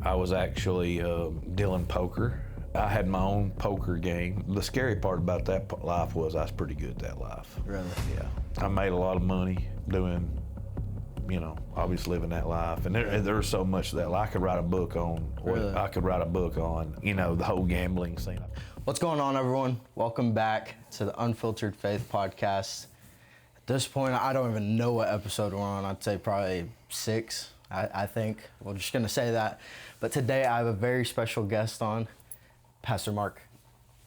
I was actually dealing poker. I had my own poker game. The scary part about that life was I was pretty good at that life. Really? Yeah. I made a lot of money doing, obviously living that life. And there's so much of that. I could write a book on, Really? I could write a book on, the whole gambling scene. What's going on, everyone? Welcome back to the Unfiltered Faith Podcast. At this point, I don't even know what episode we're on. I'd say probably 6, I think. We're just going to say that. But today, I have a very special guest on, Pastor Mark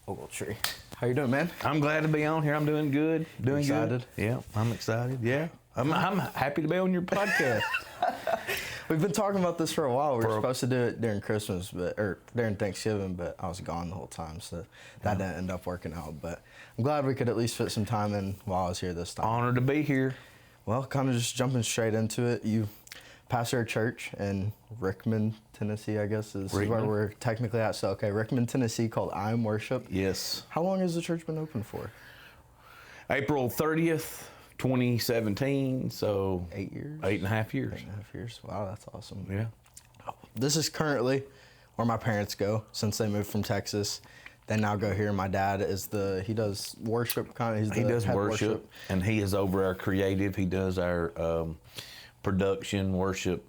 Ogletree. How you doing, man? I'm glad to be on here. I'm doing good. Doing excited? good. Yeah, I'm excited. Yeah. I'm happy to be on your podcast. We've been talking about this for a while. We were supposed to do it during Christmas, or during Thanksgiving, but I was gone the whole time, so that didn't end up working out. But I'm glad we could at least fit some time in while I was here this time. Honored to be here. Well, kind of just jumping straight into it. You pastor a church in Rickman, Tennessee, I guess is where we're technically at. So, okay, Rickman, Tennessee, called I Am Worship. Yes. How long has the church been open for? April 30th, 2017, so 8 years? 8.5 years. 8.5 years. Wow, that's awesome. Yeah. This is currently where my parents go since they moved from Texas. They now go here. My dad is he does worship kind of. He does worship, and he is over our creative. He does our production, worship.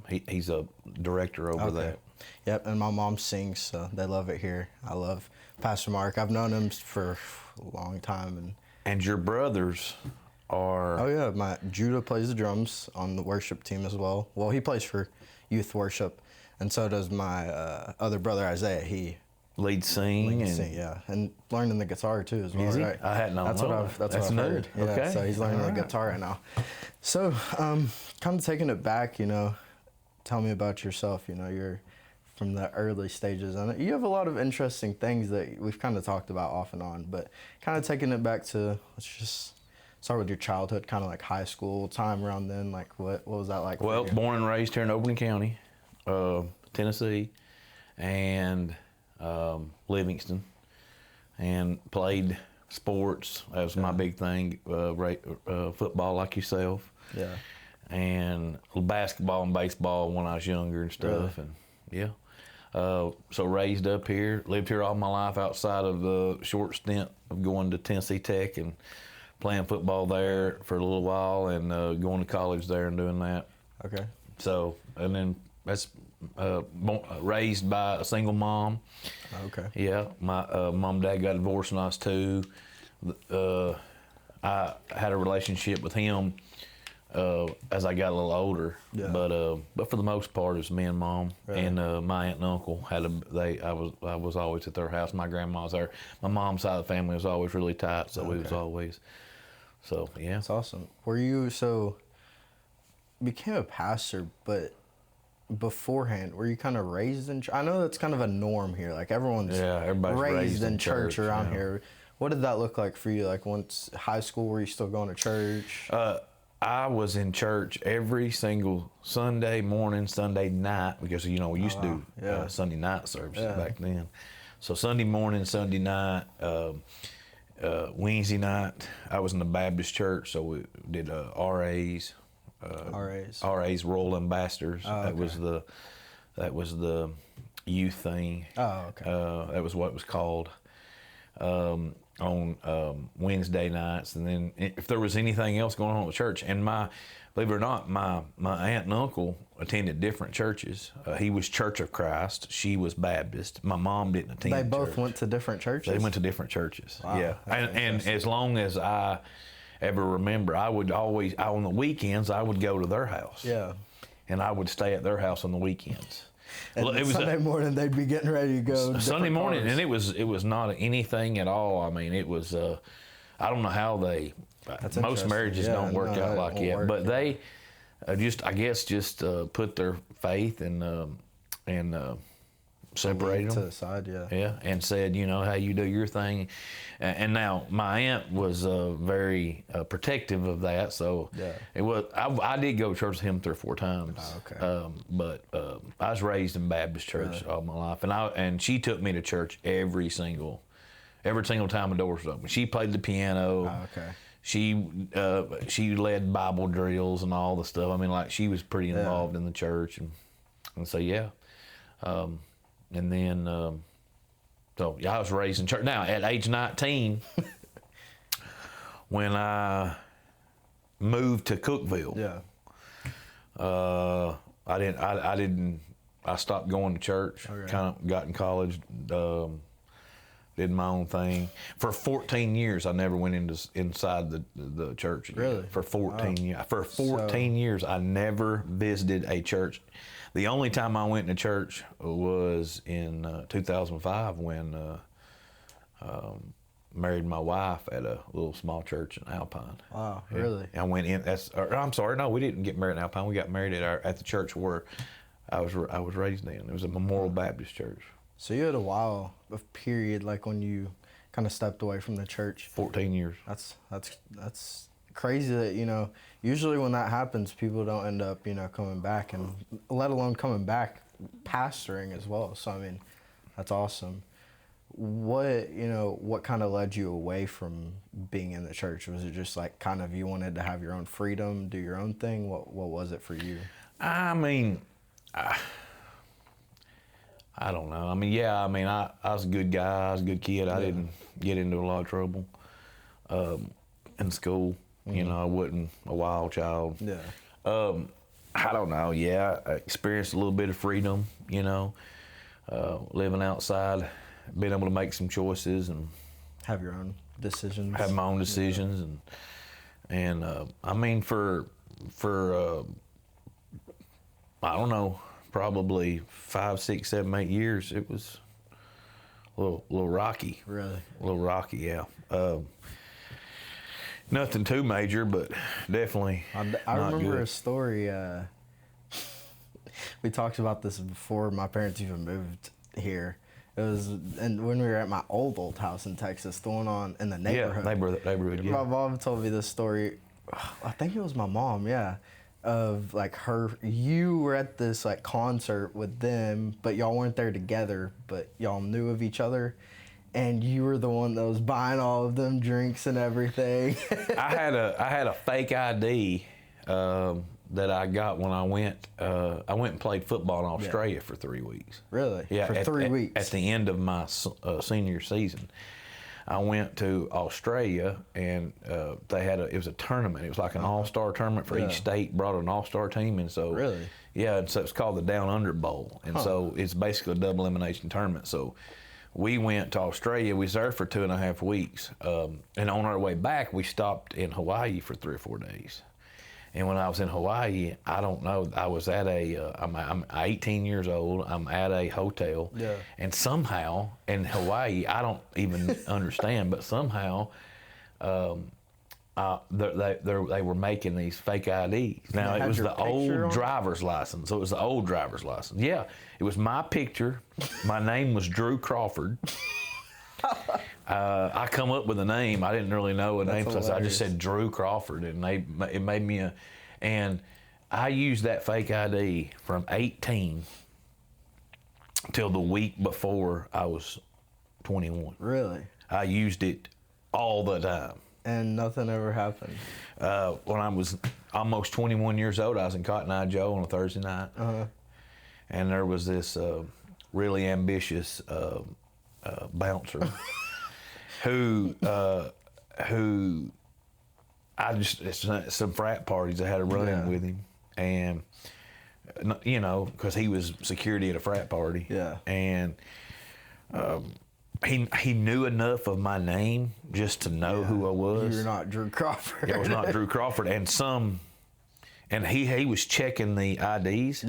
He's a director over that. Yep, and my mom sings, so they love it here. I love Pastor Mark. I've known him for a long time. And your brothers are... Oh, yeah. Judah plays the drums on the worship team as well. Well, he plays for youth worship, and so does my other brother, Isaiah. He leads sing. Yeah, and learning the guitar, too, as well, right? I hadn't known that. That's what I've heard. Yeah, okay. So he's learning the guitar right now. So, kind of taking it back, tell me about yourself. You're from the early stages, and you have a lot of interesting things that we've kind of talked about off and on, but kind of taking it back to, let's just start with your childhood, kind of like high school time around then. Like, what was that like? Well, born and raised here in Oberlin County, Tennessee, and Livingston, and played sports. That was my big thing, football like yourself. Yeah. And basketball and baseball when I was younger and stuff. Really? And yeah. So raised up here, lived here all my life outside of the short stint of going to Tennessee Tech and playing football there for a little while, and going to college there and doing that. Okay. So, and then that's raised by a single mom. Okay. Yeah, my mom and dad got divorced when I was 2. I had a relationship with him as I got a little older, but for the most part, it was me and mom. Right. And my aunt and uncle I was always at their house. My grandma was there. My mom's side of the family was always really tight, so we was always. So yeah, that's awesome. Became a pastor, but beforehand, were you kind of raised in church? I know that's kind of a norm here. Like everybody's raised in church around here. What did that look like for you? Like once high school, were you still going to church? I was in church every single Sunday morning, Sunday night, because we used to do Sunday night services back then. So Sunday morning, Sunday night, Wednesday night, I was in the Baptist church, so we did RAs, Royal Ambassadors. Oh, okay. That was the youth thing. Oh, okay. That was what it was called. On Wednesday nights, and then if there was anything else going on at the church, and believe it or not, my aunt and uncle attended different churches. He was Church of Christ, she was Baptist. My mom didn't attend. They both went to different churches? They went to different churches. Wow, yeah, and as long as I ever remember, I would always, on the weekends, I would go to their house. Yeah. And I would stay at their house on the weekends. And it was Sunday morning, they'd be getting ready to go. Sunday morning, cars. And it was not anything at all. I mean, it was, I don't know how most marriages don't work out like that, but they just put their faith and separated them to the side, and said, how you do your thing. And now my aunt was very protective of that, so it was. I did go to church with him 3 or 4 times. Oh, okay. But I was raised in Baptist church all my life, and she took me to church every single time the doors was open. She played the piano. Oh, okay. She led Bible drills and all the stuff. I mean, like she was pretty involved in the church, and so yeah. And then, so yeah, I was raised in church. Now, at age 19, when I moved to Cookeville, I stopped going to church. Okay. Kind of got in college, did my own thing. For 14 years, I never went inside the church again. Really? For 14 years. For 14 years, I never visited a church. The only time I went to church was in 2005 when married my wife at a little small church in Alpine. Wow, really? I went in. I'm sorry, no, we didn't get married in Alpine. We got married at the church where I was raised in. It was a Memorial Baptist church. So you had a while of period, like when you kind of stepped away from the church. 14 years. That's crazy that, usually when that happens, people don't end up, coming back, and let alone coming back pastoring as well. So, I mean, that's awesome. What kind of led you away from being in the church? Was it just like kind of you wanted to have your own freedom, do your own thing? What was it for you? I mean, I don't know. I mean, yeah, I was a good guy. I was a good kid. I didn't get into a lot of trouble in school. I wasn't a wild child. Yeah. I don't know. Yeah, I experienced a little bit of freedom, living outside, being able to make some choices and Have your own decisions. have my own decisions. And I mean, for I don't know, probably 5, 6, 7, 8 years, it was a little rocky. Really? A little rocky, yeah. Nothing too major, but definitely I remember a story. We talked about this before my parents even moved here. It was when we were at my old house in Texas, the one in the neighborhood. Yeah, neighborhood, yeah. My mom told me this story. I think it was my mom, yeah. Of like you were at this like concert with them, but y'all weren't there together, but y'all knew of each other. And you were the one that was buying all of them drinks and everything. I had a fake ID that I got when I went and played football in Australia for 3 weeks. Really? Yeah, For 3 weeks. At the end of my senior season, I went to Australia and it was a tournament. It was like an all-star tournament for each state. Brought an all-star team, and so Really? Yeah, and so it's called the Down Under Bowl, and so it's basically a double elimination tournament. So we went to Australia. We was there for 2.5 weeks, and on our way back, we stopped in Hawaii for 3 or 4 days. And when I was in Hawaii, I don't know, I was at I'm 18 years old. I'm at a hotel, and somehow in Hawaii, I don't even understand, but somehow they were making these fake IDs. Now it was the old driver's license. So it was the old driver's license. Yeah, it was my picture. My name was Drew Crawford. I come up with a name. I didn't really know a name, so I just said Drew Crawford, and it made me and I used that fake ID from 18 till the week before I was 21. Really? I used it all the time. And nothing ever happened? When I was almost 21 years old, I was in Cotton Eye Joe on a Thursday night, and there was this really ambitious bouncer who I just some frat parties I had a run-in with him, and because he was security at a frat party, and he knew enough of my name just to know who I was. You're not Drew Crawford. I was not Drew Crawford, and he was checking the IDs.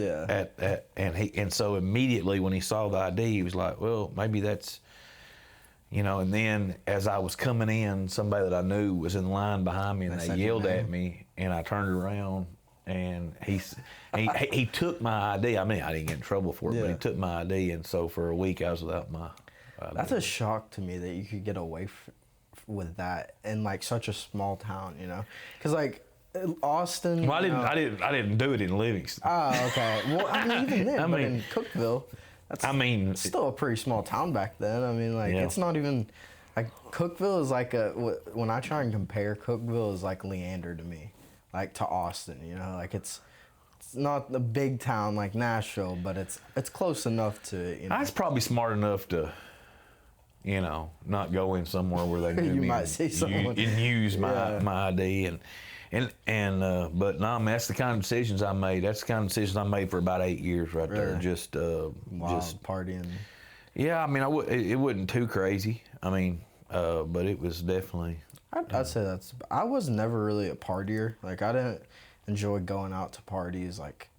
And so immediately when he saw the ID, he was like, well, maybe that's, and then as I was coming in, somebody that I knew was in line behind me, and they yelled at me, and I turned around, and he took my ID. I mean, I didn't get in trouble for it, but he took my ID, and so for a week I was without my ID. That's a shock to me that you could get away with that in like such a small town, because like Austin. Well, I didn't do it in Livingston. Oh, okay. Well, I mean, even then, but in Cookeville, it's still a pretty small town back then. I mean, like it's not even like Cookeville is like when I try and compare, Cookeville is like Leander to me, like to Austin. Like it's It's not a big town like Nashville, but it's close enough to, you know. I was probably smart enough to, you know, not go in somewhere where they knew You me might see someone. and use my ID but no, man, that's the kind of decisions I made. That's the kind of decisions I made for about 8 years right there. Really? Just Partying. Yeah, I mean, it wasn't too crazy. I mean, but it was definitely. I'd say I was never really a partier. Like, I didn't enjoy going out to parties, like,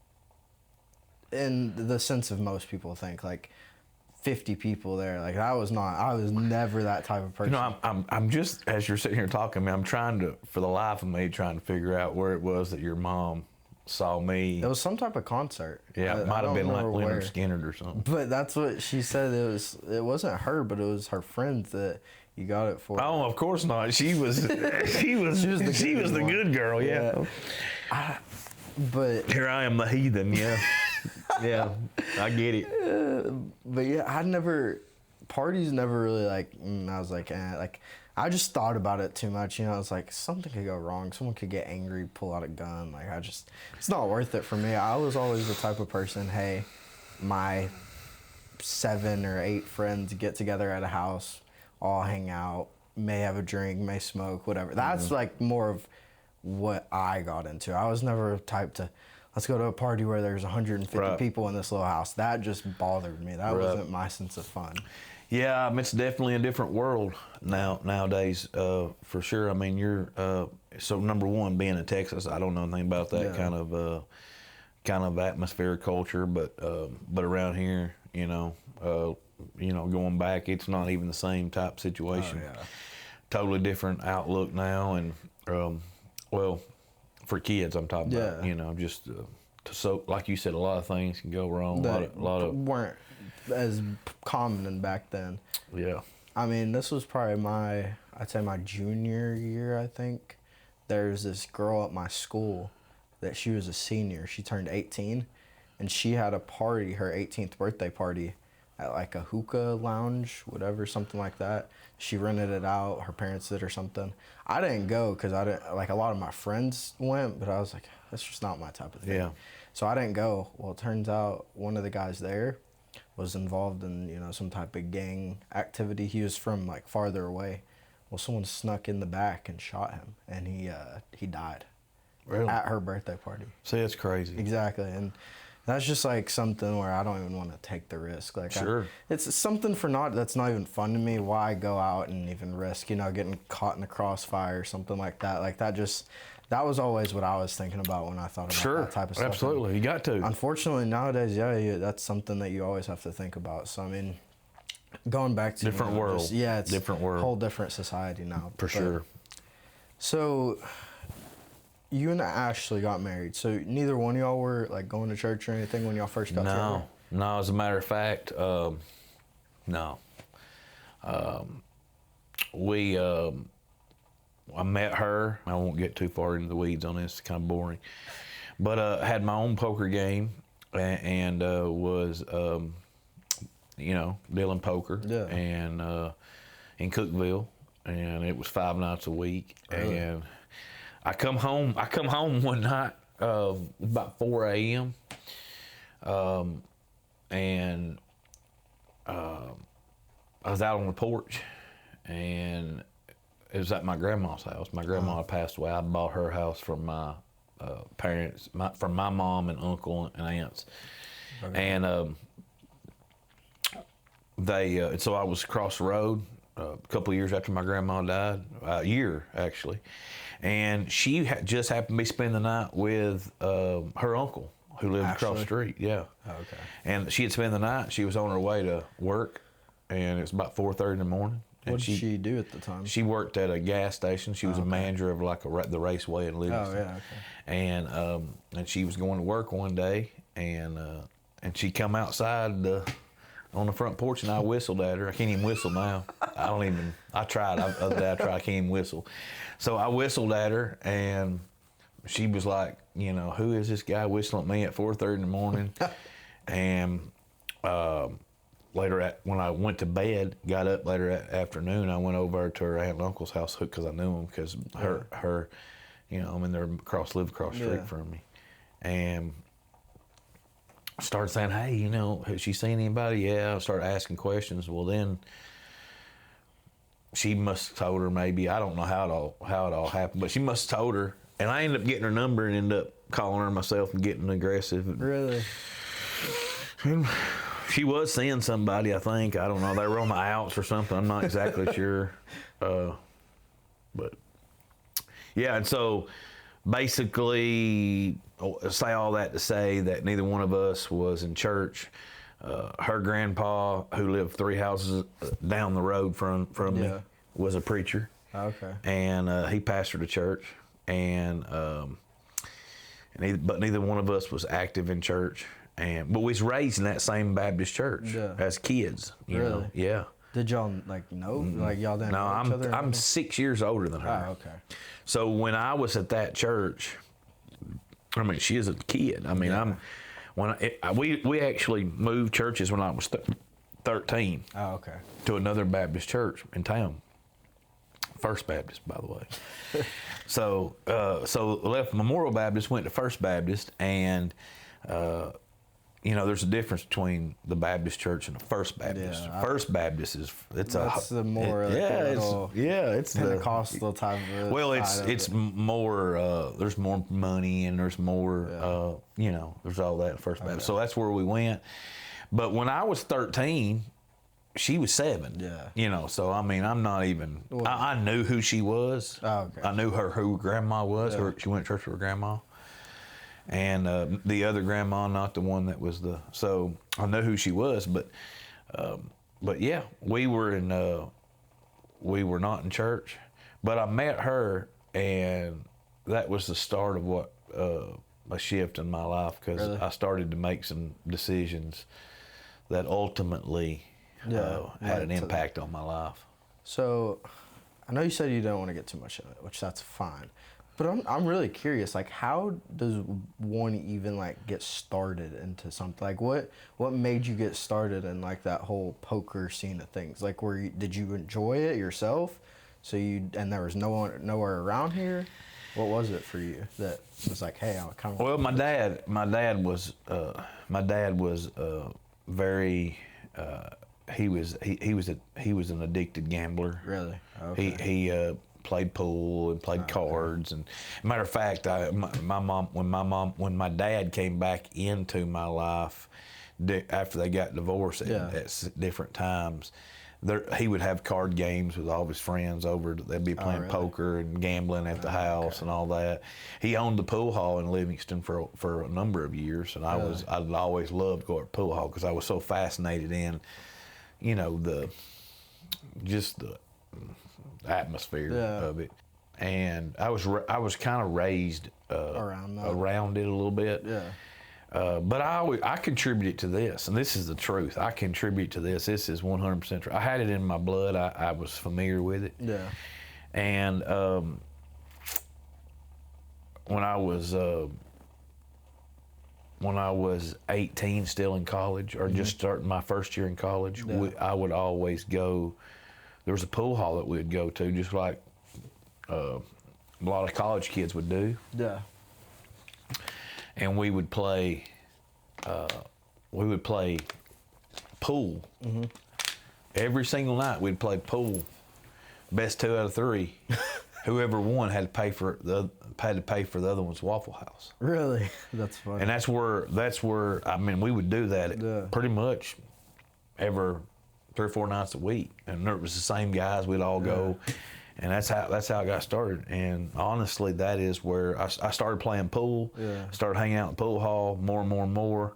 in the sense of most people think, like, 50 people there. Like, I was never that type of person. You know, I'm just, as you're sitting here talking to me, I'm trying to, for the life of me, trying to figure out where it was that your mom saw me. It was some type of concert. Yeah, it might have been like Leonard Skinner or something. But that's what she said. It wasn't her, but it was her friends that you got it for. Oh, of course not. She was the good girl. Yeah. But here I am, the heathen. Yeah. Yeah, I get it. But yeah, parties never really like. I was like, like. I just thought about it too much, you know. It's like something could go wrong. Someone could get angry, pull out a gun. Like, it's not worth it for me. I was always the type of person, hey, my 7 or 8 friends get together at a house, all hang out, may have a drink, may smoke, whatever. That's like more of what I got into. I was never a type to, let's go to a party where there's 150 people in this little house. That just bothered me. That wasn't my sense of fun. Yeah, it's definitely a different world nowadays, for sure. I mean, you're so number one, being in Texas, I don't know anything about that kind of atmosphere, culture, but around here, you know, going back, it's not even the same type situation. Oh, yeah. Totally different outlook now, and well, for kids, I'm talking about, you know, just so like you said, a lot of things can go wrong. A lot of weren't as common in back then. Yeah. I mean, this was probably I'd say my junior year, I think. There's this girl at my school that she was a senior. She turned 18, and she had a party, her 18th birthday party, at like a hookah lounge, whatever, something like that. She rented it out, her parents did or something. I didn't go because I didn't, like, a lot of my friends went, but I was like, that's just not my type of thing. Yeah. So I didn't go. Well, it turns out one of the guys there was involved in, you know, some type of gang activity. He was from like farther away. Well, someone snuck in the back and shot him, and he died. Really? At her birthday party. See, it's crazy. Exactly, and that's just like something where I don't even want to take the risk. Like, sure, it's something that's not even fun to me. Why go out and even risk, you know, getting caught in a crossfire or something like that? Like, that was always what I was thinking about when I thought about that type of stuff. Absolutely, you got to. Unfortunately, nowadays, that's something that you always have to think about. So, I mean, going back to different world. It's different world. Whole different society now. For sure. So, you and Ashley got married. So neither one of y'all were like going to church or anything when y'all first got together? No. As a matter of fact, no. I met her. I won't get too far into the weeds on this. It's kind of boring. But I had my own poker game and was, dealing poker and in Cookeville, and it was 5 nights a week. Really? And I come home one night about 4 a.m. And I was out on the porch, and it was at my grandma's house. My grandma had passed away. I bought her house from my parents, from my mom and uncle and aunts. Okay. And so I was across the road a couple of years after my grandma died, a year actually, and she just happened to be spending the night with her uncle who lived across the street. Yeah. Oh, okay. And she had spent the night. She was on her way to work, and it was about 4:30 in the morning. What did she do at the time? She worked at a gas station. She was a manager of like the raceway in Livingston. Oh, yeah, okay. And she was going to work one day, and she come outside on the front porch, and I whistled at her. I can't even whistle now. I tried. I can't even whistle. So I whistled at her, and she was like, who is this guy whistling at me at 4:30 in the morning? And when I went to bed, got up later that afternoon, I went over to her aunt and uncle's house because I knew them, because her, live across the street from me. And started saying, hey, you know, has she seen anybody? Yeah. I started asking questions. Well, then she must have told her, maybe. I don't know how it all happened, but she must have told her. And I ended up getting her number and ended up calling her myself and getting aggressive. Really? And she was seeing somebody, I think. I don't know. They were on the outs or something. I'm not exactly sure. But yeah, and so basically, say all that to say that neither one of us was in church. Her grandpa, who lived 3 houses down the road from me, was a preacher. Okay. And he pastored a church, but neither one of us was active in church. But we was raised in that same Baptist church as kids. You know? Yeah. Did y'all know? Like y'all didn't know each other? No, I'm 6 years older than her. Oh, okay. So when I was at that church, I mean, she is a kid. I mean, we actually moved churches when I was 13. Oh, okay. To another Baptist church in town. First Baptist, by the way. So left Memorial Baptist, went to First Baptist, and you know, there's a difference between the Baptist church and the First Baptist. Yeah, First Baptist is it's the more it's Pentecostal type of. Well, it's more. There's more money and there's more. You know, there's all that at First Baptist. So that's where we went. But when I was 13, she was 7. Yeah. You know, so I mean, I'm not even. I knew who she was. Oh, okay. I knew who her grandma was. Yeah. She went to church with her grandma. And the other grandma, not the one that was so I know who she was, but yeah, we were not in church, but I met her, and that was the start of what a shift in my life, because I started to make some decisions that ultimately had an impact on my life. So, I know you said you don't want to get too much of it, which that's fine. But I'm really curious, like, how does one even, like, get started into something? Like, what made you get started in, like, that whole poker scene of things? Like, did you enjoy it yourself? And there was nowhere around here? What was it for you that was like, hey, I'll come? Well, my dad was very, he was an addicted gambler. Really? Okay. He played pool and played cards, and matter of fact, when my dad came back into my life after they got divorced at different times, he would have card games with all of his friends over. They'd be playing poker and gambling at the house and all that. He owned the pool hall in Livingston for a number of years, and I'd always loved going to pool hall because I was so fascinated in, you know, the atmosphere of it, and I was kind of raised around it a little bit. But I contributed to this, and this is the truth. I contribute to this. This is 100% true. I had it in my blood. I was familiar with it. And when I was 18, still in college, or just starting my first year in college, I would always go. There was a pool hall that we'd go to, just like a lot of college kids would do. And we would play pool. Every single night we'd play pool. Best 2 out of 3. Whoever won had to pay for the other one's Waffle House. Really? That's funny. And that's where I mean, we would do that pretty much every 3 or 4 nights a week, and it was the same guys. We'd all go, and that's how I got started. And honestly, that is where I started playing pool. Started hanging out in the pool hall more and more and more.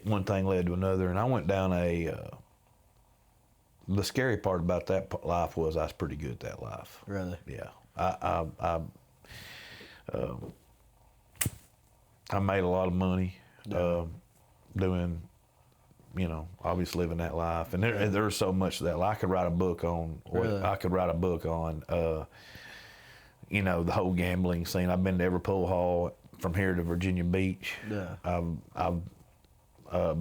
One thing led to another, and I went down the scary part about that life was I was pretty good at that life. Really? Yeah. I made a lot of money. Doing, you know, obviously living that life, and there's so much of that. I could write a book on. You know, the whole gambling scene. I've been to every pool hall from here to Virginia Beach. I've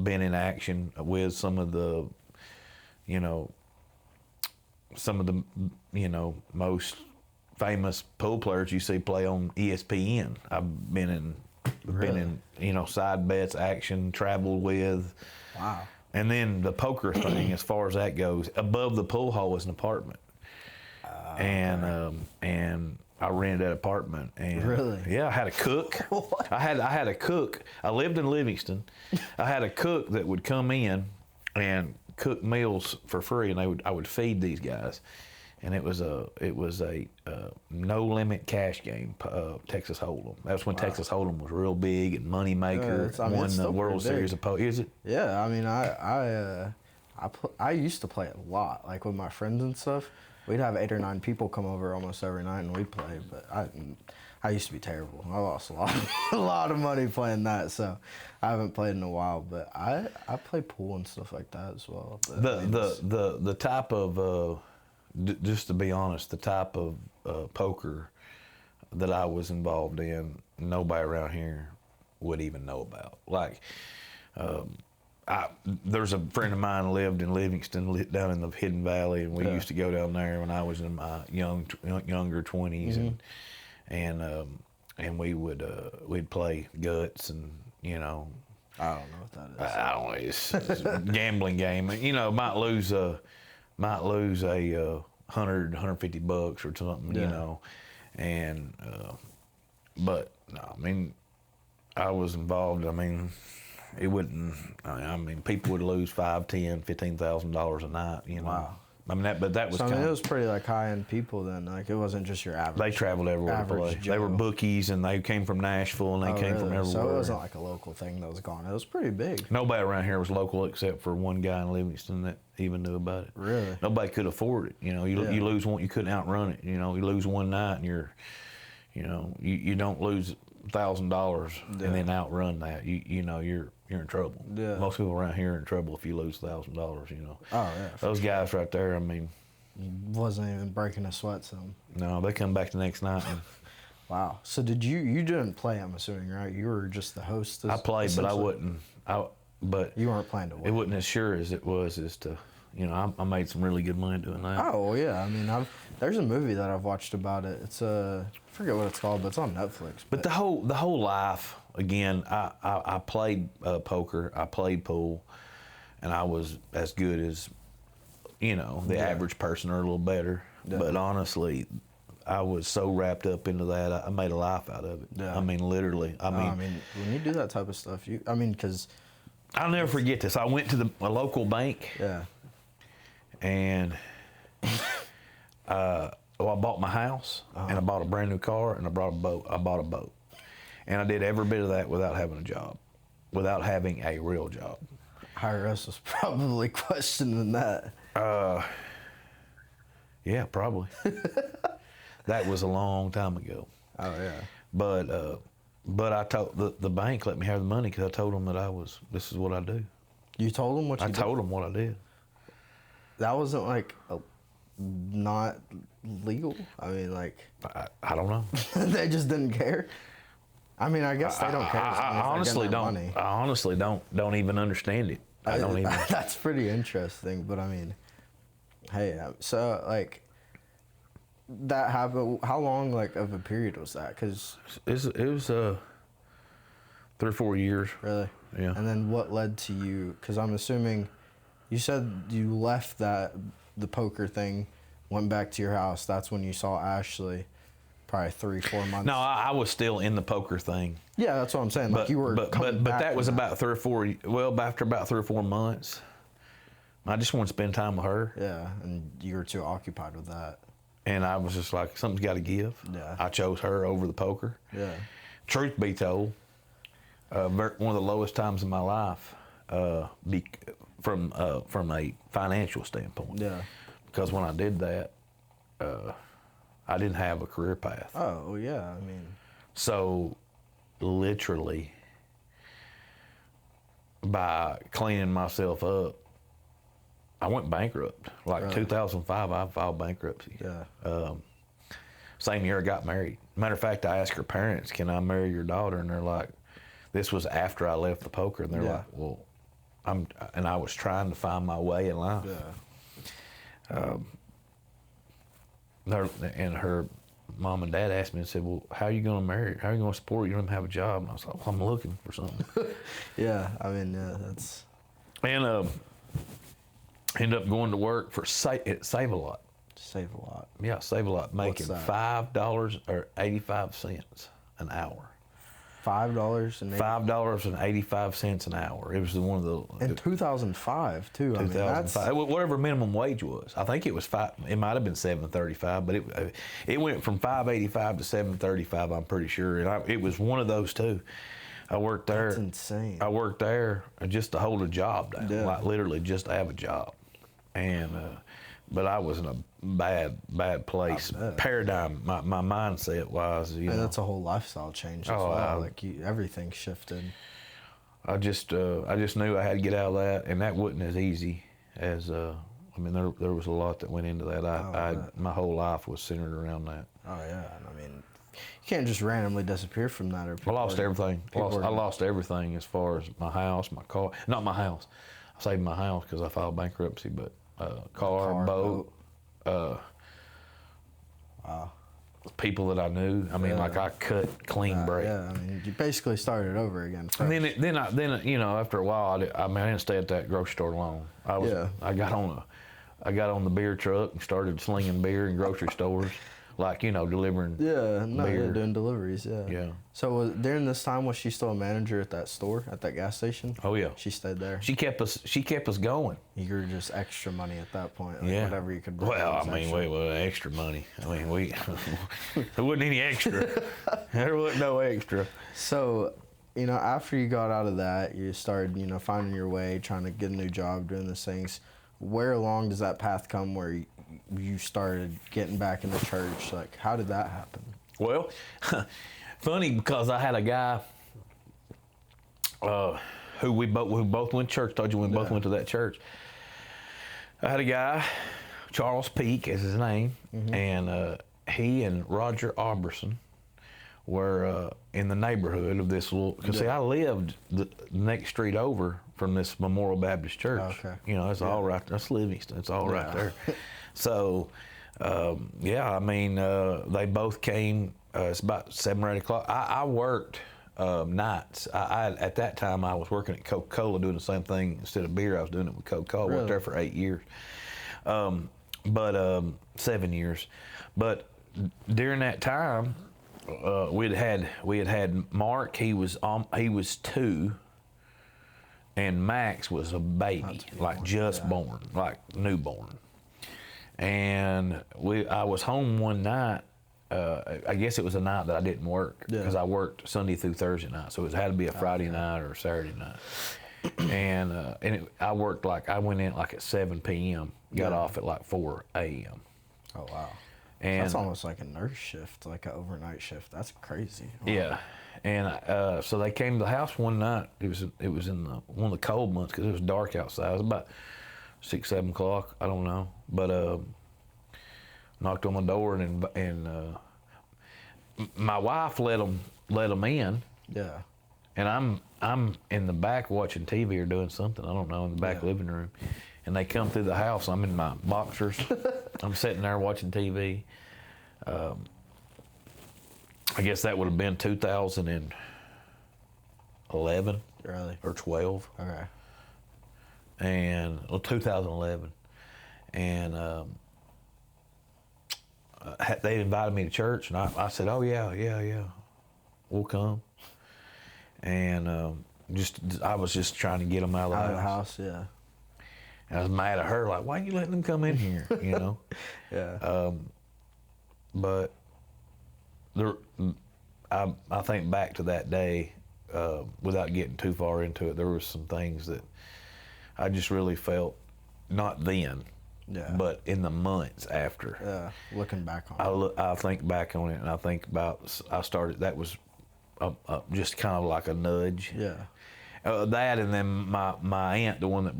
been in action with some of the most famous pool players you see play on ESPN. I've been in side bets, action, traveled with. Wow. And then the poker thing, as far as that goes, above the pool hall was an apartment. And I rented that apartment. And really? Yeah, I had a cook. I had a cook. I lived in Livingston. I had a cook that would come in and cook meals for free, and I would feed these guys. And it was a no limit cash game, Texas Hold'em. That's when Texas Hold'em was real big and money maker. Won the World Series of Poker. Is it? Yeah, I mean, I used to play a lot, like with my friends and stuff. We'd have 8 or 9 people come over almost every night, and we'd play. But I used to be terrible. I lost a lot of money playing that, so I haven't played in a while. But I play pool and stuff like that as well. But the type of just to be honest, the type of poker that I was involved in, nobody around here would even know about. Like, there's a friend of mine who lived in Livingston, down in the Hidden Valley, and we used to go down there when I was in my younger 20s, and we would we'd play guts, and I don't know what that is. I don't know. It's a gambling game. Might lose a $100, $150 or something, and but no, I mean, I was involved. I mean, it wouldn't. I mean, people would lose $5,000, $10,000, $15,000 a night. Wow. I mean, but that was. So, I mean, it was pretty like high-end people then. Like, it wasn't just your average. They traveled everywhere to play. They were bookies, and they came from Nashville, and they came from everywhere. So it wasn't like a local thing that was gone. It was pretty big. Nobody around here was local except for one guy in Livingston that even knew about it. Really? Nobody could afford it. You lose one, you couldn't outrun it. You lose one night, and you don't lose $1,000 and then outrun that. You're in trouble. Yeah. Most people around here are in trouble if you lose $1,000. Oh yeah. Those guys right there. I mean, wasn't even breaking a sweat. So. No, they come back the next night. And, wow. So you didn't play? I'm assuming, right? You were just the host. I played, but I wouldn't. But you weren't playing to win. It wasn't as sure as it was as to. I made some really good money doing that. Oh yeah, I mean, there's a movie that I've watched about it. It's I forget what it's called, but it's on Netflix. But the whole life, again, I played poker, I played pool, and I was as good as, the average person or a little better. Yeah. But honestly, I was so wrapped up into that, I made a life out of it. Yeah. I mean, literally. I mean, when you do that type of stuff, because I'll never forget this. I went to a local bank. Yeah. And I bought my house, and I bought a brand new car, and I bought a boat. And I did every bit of that without having a job, without having a real job. IRS was probably questioning that. Yeah, probably. That was a long time ago. Oh yeah. But I told the bank let me have the money because I told them that this is what I do. You told them what you did? I told them what I did. That wasn't like not legal. I mean, like I don't know. They just didn't care. I mean, I guess they don't care. I honestly don't. Money. I honestly don't even understand it. I don't even. That's pretty interesting. But I mean, hey, so like that happened. How long like of a period was that? Because it was 3 or 4 years. Really? Yeah. And then what led to you? Because I'm assuming. You said you left the poker thing, went back to your house. That's when you saw Ashley, probably 3-4 months. No, I was still in the poker thing. Yeah, that's what I'm saying. Like you were, but that was about 3 or 4. Well, after about 3 or 4 months, I just wanted to spend time with her. Yeah, and you were too occupied with that. And I was just like, something's got to give. Yeah. I chose her over the poker. Yeah. Truth be told, one of the lowest times in my life. From a financial standpoint. Yeah. Because when I did that, I didn't have a career path. Oh, yeah, I mean. So, literally, by cleaning myself up, I went bankrupt. Like 2005, I filed bankruptcy. Yeah. Same year I got married. Matter of fact, I asked her parents, can I marry your daughter? And they're like, this was after I left the poker. And they're like, well, and I was trying to find my way in life. Yeah. And her mom and dad asked me and said, well, how are you going to marry? How are you going to support? You don't even have a job. And I was like, well, I'm looking for something. Yeah, I mean, yeah, that's... And ended up going to work for Save a Lot. Save a Lot. Yeah, Save a Lot, making that? $5.85 an hour. $5.85 $5.85 an hour. It was one of the... in 2005 too. I mean, that's 2005. Whatever minimum wage was. I think it was five. It might have been $7.35, but it went from $5.85 to $7.35. I'm pretty sure, and it was one of those two. I worked there. That's insane. I worked there just to hold a job down, Yeah. like literally just to have a job, and but I was in a bad place. Paradigm, my mindset wise, you know. That's a whole lifestyle change as well. Like everything shifted. I just knew I had to get out of that, and that wasn't as easy as I mean, there was a lot that went into that. My whole life was centered around that. Oh yeah, and I mean, you can't just randomly disappear from that. Or I lost everything. I lost everything as far as my house, my car. Not my house. I saved my house because I filed bankruptcy, but car, boat. Wow. People that I knew. I mean, like I cut clean break. Yeah, I mean, you basically started over again. And then you know, after a while, I didn't stay at that grocery store long. I got on the beer truck and started slinging beer in grocery stores. Like, you know, delivering beer. Doing deliveries, Yeah. So during this time, was she still a manager at that store, at that gas station? Oh, yeah. She stayed there? She kept us going. You were just extra money at that point, like Yeah. whatever you could bring. Well, I mean, extra money. I mean, there wasn't any extra. There wasn't no extra. So, you know, after you got out of that, you started, you know, finding your way, trying to get a new job, doing these things. Where along does that path come where you started getting back into church? Like, how did that happen? Well, funny because I had a guy who both went to church. Told you we both went to that church. I had a guy, Charles Peak is his name, and he and Roger Alberson were in the neighborhood of this little. Because see, I lived the next street over from this Memorial Baptist Church. Okay. You know, it's all right. That's Livingston. It's all right there. So, I mean, they both came. It's about 7 or 8 o'clock. I worked nights. At that time, I was working at Coca-Cola doing the same thing. Instead of beer, I was doing it with Coca-Cola. I worked there for 8 years. 7 years. But during that time, we had had Mark. He was 2. And Max was a baby, like just born, like newborn. And I was home one night. I guess it was a night that I didn't work because I worked Sunday through Thursday night, so it had to be a Friday night or a Saturday night. And I worked I went in like at 7 p.m. Got off at like 4 a.m. Oh wow! And that's almost like a nurse shift, like an overnight shift. That's crazy. Wow. Yeah. And so they came to the house one night. It was in one of the cold months because it was dark outside. It was about 6, 7 o'clock. I don't know, but knocked on the door and my wife let them in. Yeah. And I'm in the back watching TV or doing something. I don't know, in the back living room. And they come through the house. I'm in my boxers. I'm sitting there watching TV. I guess that would have been 2011 or 12. Okay. And 2011. And they invited me to church, and I said, "Oh yeah, we'll come." And I was just trying to get them out of the house. Yeah. And I was mad at her, like, "Why are you letting them come in here?" You know. Yeah. But I think back to that day, without getting too far into it, there were some things that I just really felt, not then, but in the months after. Yeah, looking back on it. I think back on it, and I think about, that was just kind of like a nudge. Yeah. That, and then my aunt, the one that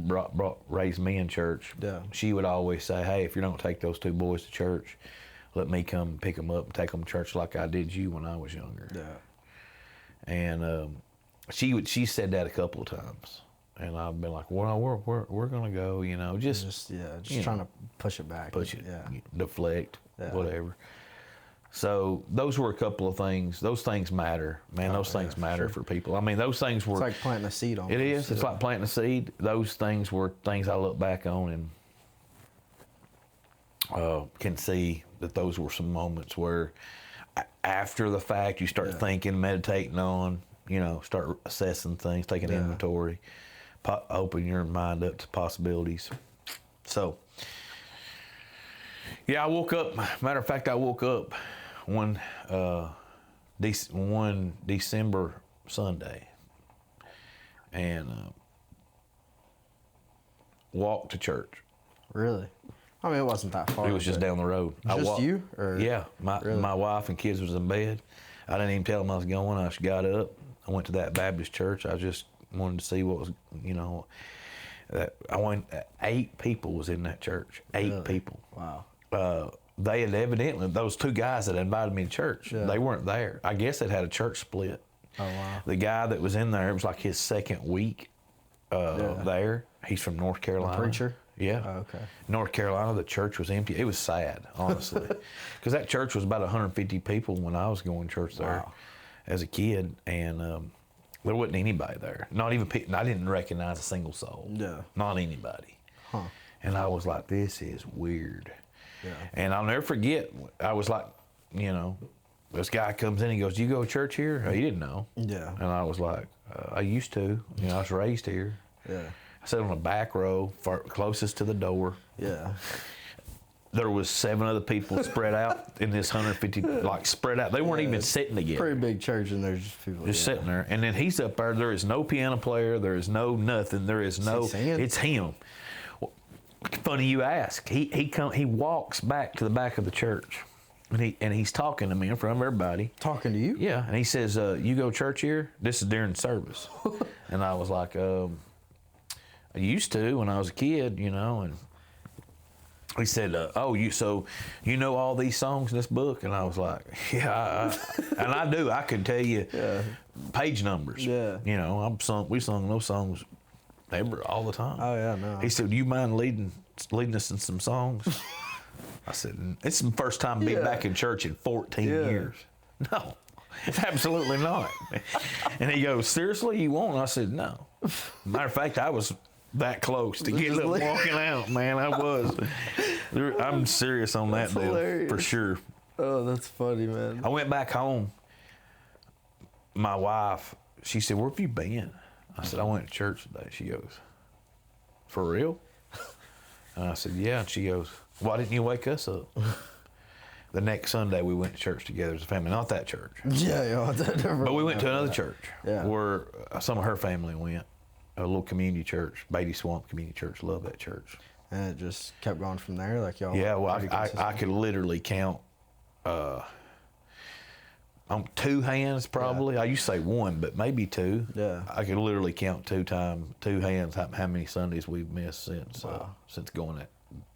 raised me in church, she would always say, "Hey, if you don't take those 2 boys to church, let me come pick them up and take them to church like I did you when I was younger." Yeah. And she said that a couple of times, and I've been like, "Well, we're gonna go," you know, just trying to push it back, deflect, whatever. So those were a couple of things. Those things matter, man. Those things matter for people. I mean, those things were. It's like planting a seed on. It is. It's like planting a seed. Those things were things I look back on and can see that those were some moments where, after the fact, you start thinking, meditating on, start assessing things, taking inventory, open your mind up to possibilities. So, I woke up. Matter of fact, I woke up one December Sunday and walked to church. Really? I mean, it wasn't that far. It was just down the road. Just you? Or? Yeah, my wife and kids was in bed. I didn't even tell them I was going. I just got up. I went to that Baptist church. I just wanted to see what was, I went. 8 people was in that church. 8 people. Wow. They had evidently, those 2 guys that invited me to church, they weren't there. I guess it had a church split. Oh, wow. The guy that was in there, it was like his second week there. He's from North Carolina. The preacher? Yeah. Oh, okay. North Carolina, the church was empty. It was sad, honestly. Because that church was about 150 people when I was going to church there as a kid. And there wasn't anybody there. Not even people. I didn't recognize a single soul. Yeah. Not anybody. Huh. And I was like, this is weird. Yeah. And I'll never forget, I was like, this guy comes in and he goes, "Do you go to church here?" He didn't know. Yeah. And I was like, I used to. I was raised here. Yeah. I sat on the back row, closest to the door. Yeah. There was 7 other people spread out in this 150, like spread out. They weren't even sitting together. Pretty big church, and there's just people just sitting there. And then he's up there. There is no piano player. There is no nothing. There is no. It's him. Well, funny you ask. He walks back to the back of the church, and he's talking to me in front of everybody. Talking to you? Yeah. And he says, "You go to church here?" This is during service. And I was like, I used to when I was a kid, and he said, "Oh, you know all these songs in this book?" And I was like, "Yeah," and I do. I could tell you page numbers. Yeah. We sung those songs all the time. Oh yeah, no. He said, "Do you mind leading us in some songs?" I said, "It's the first time being back in church in 14 years." No, absolutely not. And he goes, "Seriously, you won't?" I said, "No." Matter of fact, I was that close to getting up walking out, man. I was. I'm serious on that deal, hilarious. For sure. Oh, that's funny, man. I went back home. My wife, she said, "Where have you been?" I said, "I went to church today." She goes, "For real?" And I said, "Yeah." And she goes, "Why didn't you wake us up?" The next Sunday, we went to church together as a family. Not that church. Yeah. But we went to another church where some of her family went. A little community church, Beatty Swamp Community Church. Love that church. And it just kept going from there, like y'all. Yeah, well, I could literally count on 2 hands probably. I used to say 1, but maybe 2. Yeah. I could literally count 2 hands how many Sundays we've missed since going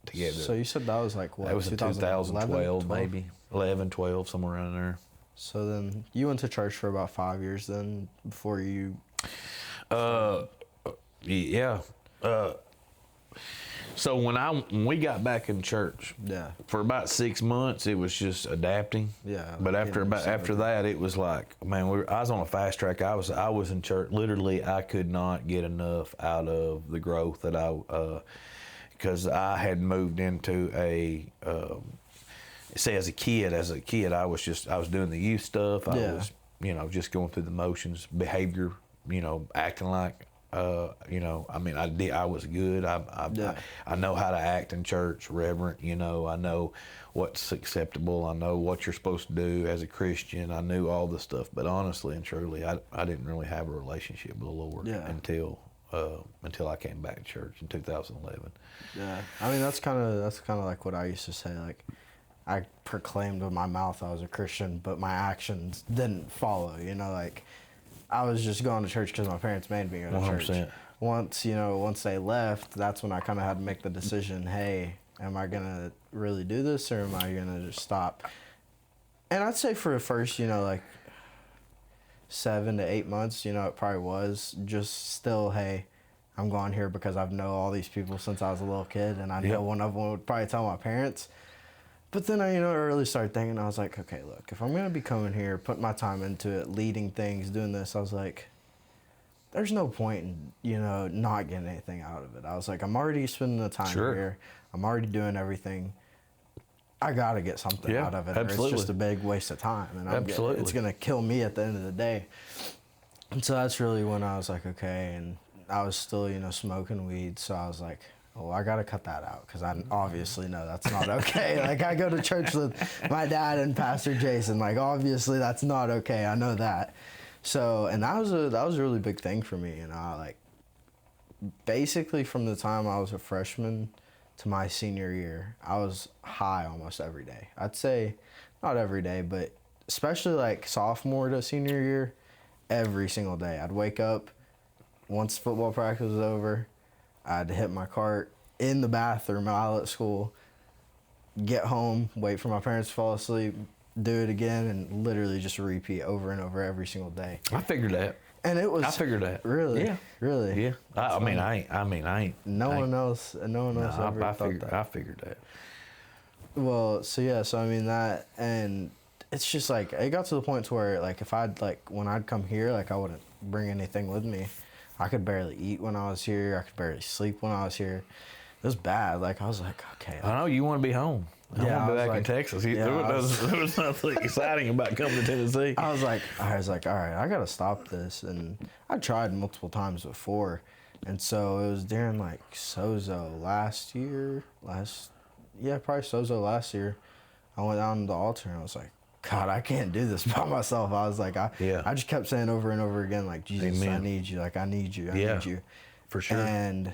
together. So you said that was like what? That was in 2012, maybe 11, 12, somewhere around there. So then you went to church for about 5 years then before you. Yeah. So when we got back in church, for about 6 months, it was just adapting. Yeah. But after that, it was like, man, I was on a fast track. I was in church. Literally, I could not get enough out of the growth that because I had moved into as a kid, I was doing the youth stuff. I was, just going through the motions, behavior, acting like. I was good. I know how to act in church, reverent. I know what's acceptable. I know what you're supposed to do as a Christian. I knew all this stuff, but honestly and truly, I didn't really have a relationship with the Lord until I came back to church in 2011. Yeah, I mean that's kind of like what I used to say. Like, I proclaimed with my mouth I was a Christian, but my actions didn't follow. Like. I was just going to church because my parents made me go to 100%. church. Once they left, that's when I kind of had to make the decision, hey, am I going to really do this or am I going to just stop? And I'd say for the first, like 7 to 8 months, it probably was just still, hey, I'm going here because I've known all these people since I was a little kid, and I know one of them would probably tell my parents. But then I, you know, really started thinking, I was like, okay, look, if I'm going to be coming here, putting my time into it, leading things, doing this, I was like, there's no point in, you know, not getting anything out of it. I was like, I'm already spending the time here. I'm already doing everything. I got to get something out of it. Or it's just a big waste of time. And it's going to kill me at the end of the day. And so that's really when I was like, okay. And I was still, you know, smoking weed. So I was like, oh, I got to cut that out because I obviously know that's not okay. Like, I go to church with my dad and Pastor Jason. Like, obviously that's not okay. I know that. So, and that was a really big thing for me. You know, I, like, basically from the time I was a freshman to my senior year, I was high almost every day. I'd say not every day, but especially like sophomore to senior year, every single day. I'd wake up once football practice was over. I had to hit my cart in the bathroom while at school, get home, wait for my parents to fall asleep, do it again, and literally just repeat over and over every single day. I figured that. And it was. I figured that. Really? Yeah. Really? Yeah. I mean, I ain't. No one else ever thought that. I figured that. Well, so yeah, so I mean that, and it's just like, it got to the point to where, like, if I'd, like, when I'd come here, like, I wouldn't bring anything with me. I could barely eat when I was here. I could barely sleep when I was here. It was bad. Like, I was like, okay. I know you want to be home. I want to be back in Texas. There was nothing exciting about coming to Tennessee. I was like, all right, I got to stop this. And I tried multiple times before. And so it was during, like, Sozo last year. Probably Sozo last year. I went down to the altar and I was like, God, I can't do this by myself. I was like, I just kept saying over and over again, like, Jesus, Amen. I need you. Like, I need you. I need you. For sure. And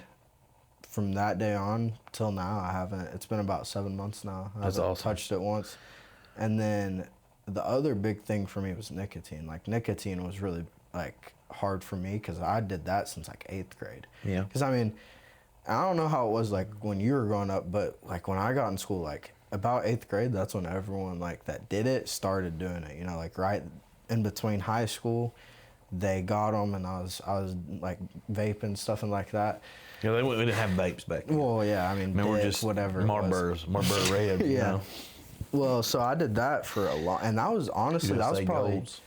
from that day on till now, it's been about 7 months now. I haven't touched it once. And then the other big thing for me was nicotine. Like, nicotine was really, like, hard for me because I did that since, like, 8th grade. Yeah. Because, I mean, I don't know how it was, like, when you were growing up, but, like, when I got in school, like, about 8th grade, that's when everyone, like, that did it started doing it. You know, like, right in between high school, they got them, and I was like, vaping, stuff and like that. Yeah, we didn't have vapes back then. Well, yeah, I mean, we're just whatever. Marlboro Red, yeah. You know? Well, so I did that for a lot, and that was honestly, that was probably... Golds.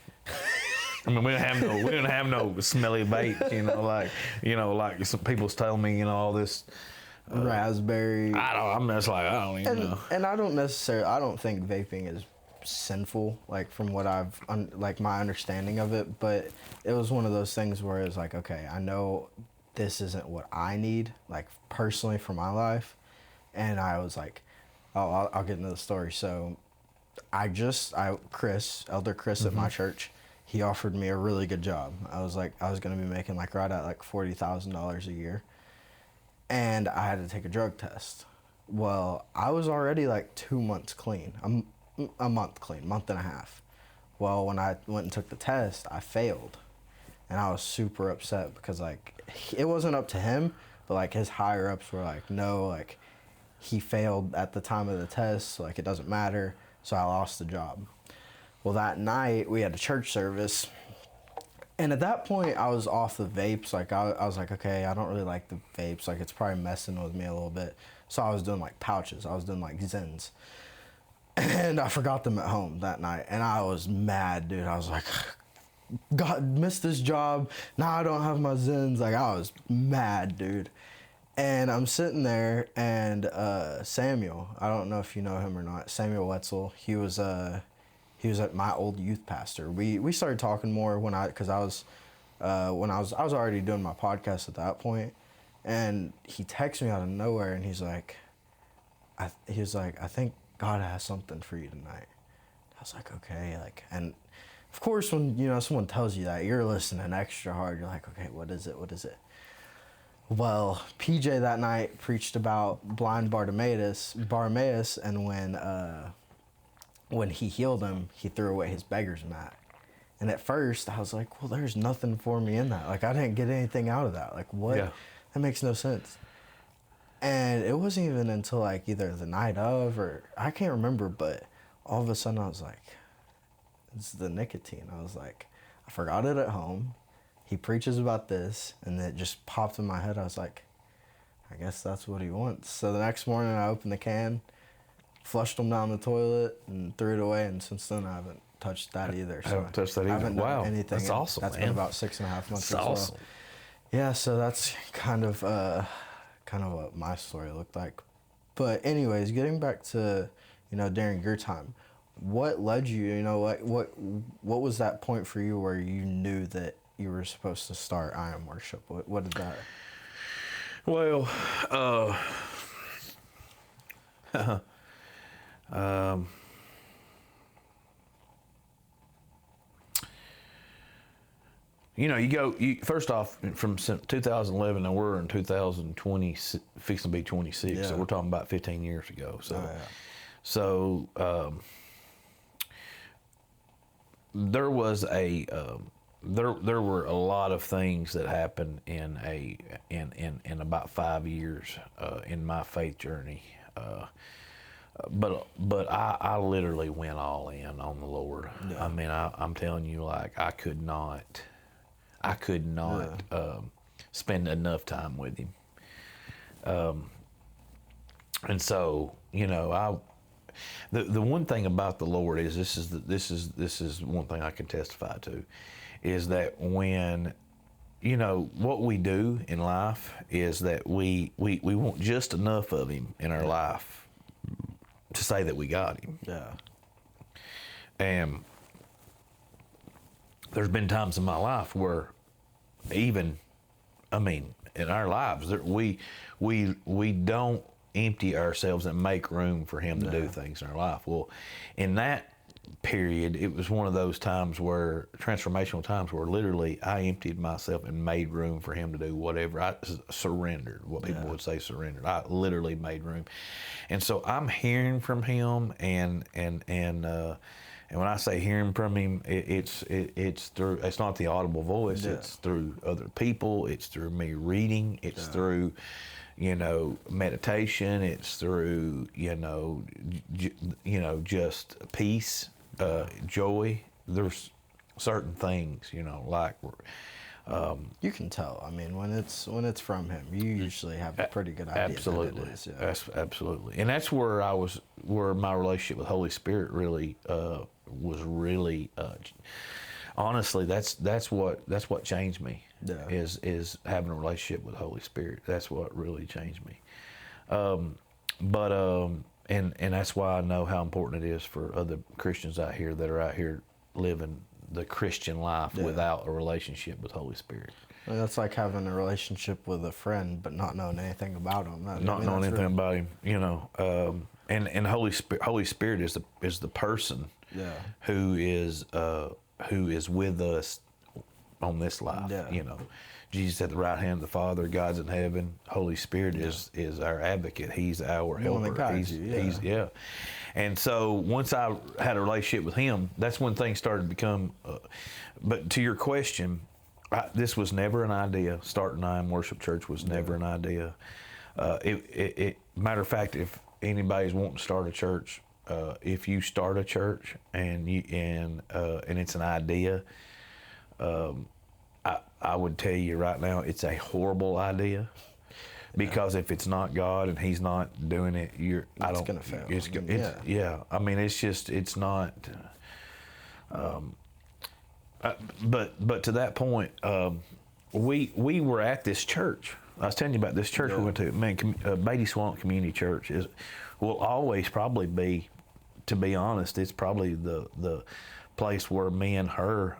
I mean, we didn't have no smelly vapes, like some people's telling me, all this... raspberry. I'm just like, I don't even know. And I don't think vaping is sinful, like, from what like, my understanding of it, but it was one of those things where it's like, okay, I know this isn't what I need, like, personally for my life. And I was like, oh, I'll get into the story. So Elder Chris at my church, he offered me a really good job. I was going to be making, like, right at, like, $40,000 a year. And I had to take a drug test. Well, I was already, like, 2 months clean. A month clean, month and a half. Well, when I went and took the test, I failed. And I was super upset because, like, it wasn't up to him, but, like, his higher-ups were like, no, like, he failed at the time of the test, so, like, it doesn't matter. So I lost the job. Well, that night, we had a church service. And at that point, I was off the vapes. Like, I was like, okay, I don't really like the vapes. Like, it's probably messing with me a little bit. So I was doing, like, pouches. I was doing, like, Zens. And I forgot them at home that night. And I was mad, dude. I was like, God, missed this job. Now I don't have my Zens. Like, I was mad, dude. And I'm sitting there, and Samuel, I don't know if you know him or not, Samuel Wetzel, he was at my old youth pastor. We started talking more when I was already doing my podcast at that point, and he texted me out of nowhere, and he's like, I think God has something for you tonight. I was like, okay, like, and of course when someone tells you that, you're listening extra hard. You're like, okay, what is it? Well, PJ that night preached about blind Bartimaeus, and when he healed him, he threw away his beggar's mat. And at first, I was like, well, there's nothing for me in that. Like, I didn't get anything out of that. Like, what? Yeah. That makes no sense. And it wasn't even until, like, either the night of or I can't remember, but all of a sudden I was like, it's the nicotine. I was like, I forgot it at home. He preaches about this, and it just popped in my head. I was like, I guess that's what he wants. So the next morning I opened the can, flushed them down the toilet and threw it away. And since then, I haven't touched that either. I haven't touched that either. I haven't done Wow, anything. that's awesome, That's man. been about 6.5 months. That's awesome. Well. Yeah, so that's kind of what my story looked like. But anyways, getting back to, during your time, what led you, what was that point for you where you knew that you were supposed to start I Am Worship? What did that? Well, first off, from 2011, and we're in 2020, fixing to be 26, Yeah. so we're talking about 15 years ago. So, Oh, yeah. so there was there were a lot of things that happened in about 5 years in my faith journey. But I literally went all in on the Lord. Yeah. I mean, I'm telling you, like, I could not spend enough time with Him. And so, the one thing about the Lord is this is one thing I can testify to, is that when, what we do in life is that we want just enough of Him in our life to say that we got Him. Yeah. And there's been times in my life where in our lives, we don't empty ourselves and make room for Him to do things in our life. Well, in that period, it was one of those times transformational times where literally I emptied myself and made room for Him to do whatever. I surrendered, what people would say surrendered. I literally made room. And so I'm hearing from Him, and when I say hearing from Him, it's through, it's not the audible voice, it's through other people, it's through me reading, it's through, meditation, it's through, just peace, joy. There's certain things, like you can tell. I mean, when it's from Him, you usually have a pretty good idea. Absolutely, that it is, absolutely, and that's where my relationship with Holy Spirit really was really. Honestly, that's what changed me. Yeah. Is having a relationship with the Holy Spirit. That's what really changed me. And that's why I know how important it is for other Christians out here that are out here living the Christian life without a relationship with Holy Spirit. Well, that's like having a relationship with a friend, but not knowing anything about him. Not knowing anything about Him, and Holy Spirit is the person who is with us on this life. Yeah. Jesus at the right hand of the Father, God's in heaven. Holy Spirit is our advocate. He's our helper. One that guides you, And so once I had a relationship with Him, that's when things started to become. But to your question, this was never an idea. Starting I Am Worship Church was never an idea. Matter of fact, if anybody's wanting to start a church, if you start a church and it's an idea, I would tell you right now, it's a horrible idea, because if it's not God and He's not doing it, it's gonna fail. I mean, it's not. But to that point, we were at this church. I was telling you about this church we went to. Man, Beatty Swamp Community Church will always probably be, to be honest, it's probably the place where me and her,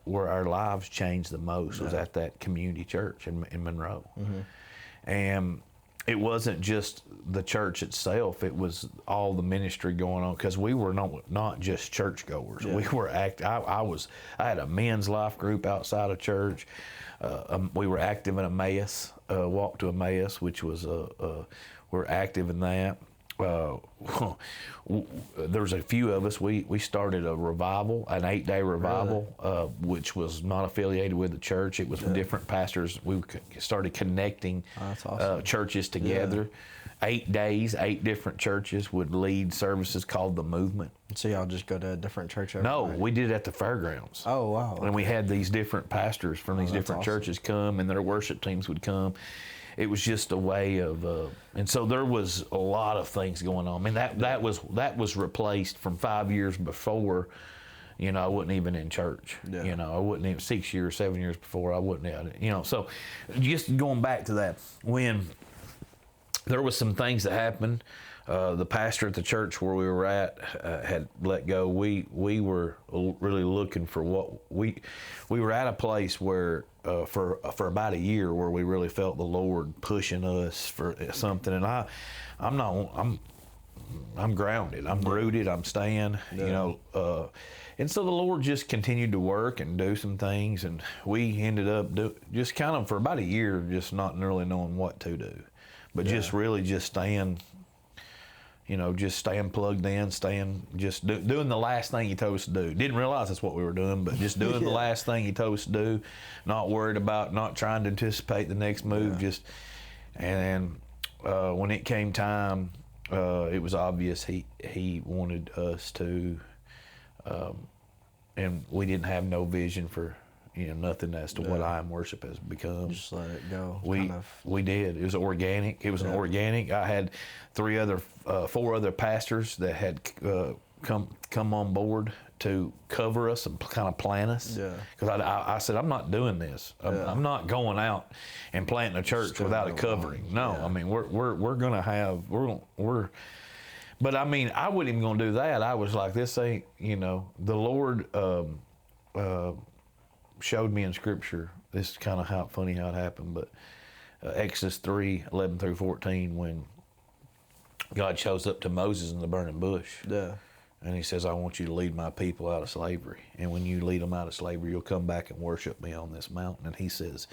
where our lives changed the most, was at that community church in Monroe. Mm-hmm. And it wasn't just the church itself, it was all the ministry going on, because we were not just churchgoers. We were I had a men's life group outside of church. We were active in Emmaus, Walk to Emmaus, which was we're active in that. There's a few of us. We started a revival, an 8-day revival, which was not affiliated with the church. It was from different pastors. We started connecting churches together. 8 days, 8 different churches would lead services called the Movement. So y'all just go to a different church every No, night? we did it at the fairgrounds. Oh, wow. And we had these different pastors from these different churches come, and their worship teams would come. it was just a way of, and so there was a lot of things going on. I mean, that was replaced from 5 years before. You know, I wasn't even in church. Yeah. You know, I wasn't even 6 years, 7 years before I wasn't. You know, so just going back to that, when there was some things that happened. The pastor at the church where we were at had let go. We were really looking for what we were at a place where for about a year where we really felt the Lord pushing us for something. And I'm grounded. I'm rooted. I'm staying. Yeah. You know. And so the Lord just continued to work and do some things, and we ended up just kind of for about a year just not really knowing what to do, but just really just staying. You know, just staying plugged in, doing the last thing he told us to do. Didn't realize that's what we were doing, but just doing the last thing he told us to do, not worried about, not trying to anticipate the next move. And when it came time, it was obvious he wanted us to, and we didn't have no vision for, you know, nothing as to what I Am Worship has become. Just let it go. We did. It was organic. It was an organic. I had 4 other pastors that had come on board to cover us and kind of plant us. Yeah. Because I said, I'm not doing this. I'm not going out and planting a church without a covering. No, I mean we're gonna have But I mean I wasn't even gonna do that. I was like, this ain't, you know, the Lord. Showed me in Scripture. This is kind of funny how it happened, but Exodus 3:11 through 14, when God shows up to Moses in the burning bush, and he says, "I want you to lead my people out of slavery, and when you lead them out of slavery, you'll come back and worship me on this mountain." And he says,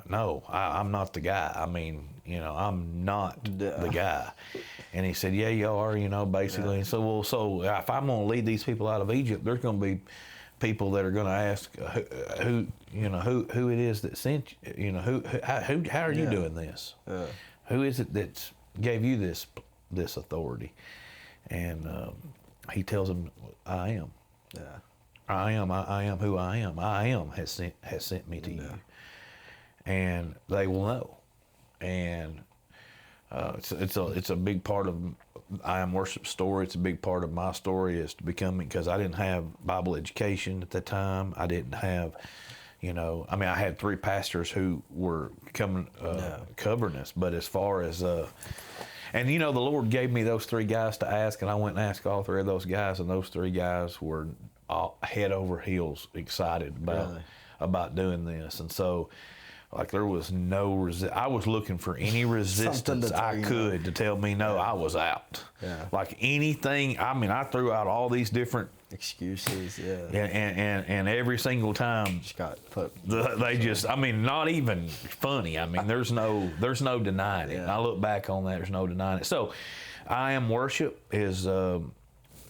"No, I'm not the guy. I mean, you know, I'm not the guy." And he said, "Yeah, you are. You know, basically." And so, so if I'm going to lead these people out of Egypt, there's going to be people that are going to ask who it is that sent you. You know, how are you doing this? Who is it that gave you this authority? And he tells them, "I am. I am who I am. I am has sent me to you." And they will know. And it's a big part of I Am Worship story. It's a big part of my story is to becoming, because I didn't have Bible education at the time. I didn't have, you know, I mean, I had 3 pastors who were coming covering us, but as far as and you know, the Lord gave me those 3 guys to ask, and I went and asked all 3 of those guys, and those 3 guys were head over heels excited about doing this. And so, like, there was no I was looking for any resistance I could to tell me no. I was out. Like anything. I mean, I threw out all these different excuses. And every single time just got put. They just. I mean, not even funny. I mean, there's no denying it. I look back on that. There's no denying it. So, I Am Worship is.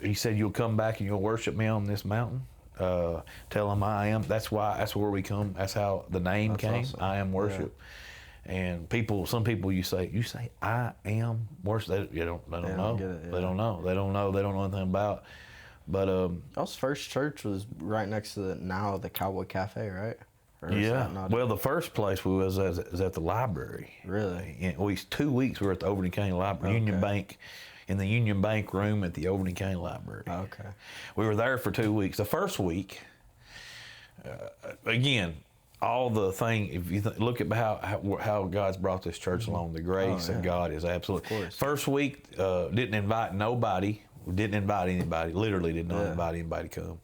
He said, "You'll come back and you'll worship me on this mountain." Tell them I am. That's where we come. That's how the name came. Awesome. I Am Worship. And some people, you say I am worship. They don't know. They don't know. They don't know anything about. But our first church was right next to the Cowboy Cafe, right? Well, the first place we was at the library. Really? 2 weeks we were at the Overton County Library, Union Bank. In the Union Bank room at the Overton County Library. Okay. We were there for 2 weeks. The first week, again, all the thing. If you look at how God's brought this church along, the grace of God is absolute. Of course. First week, didn't invite nobody. Didn't invite anybody. Literally did not invite anybody to come.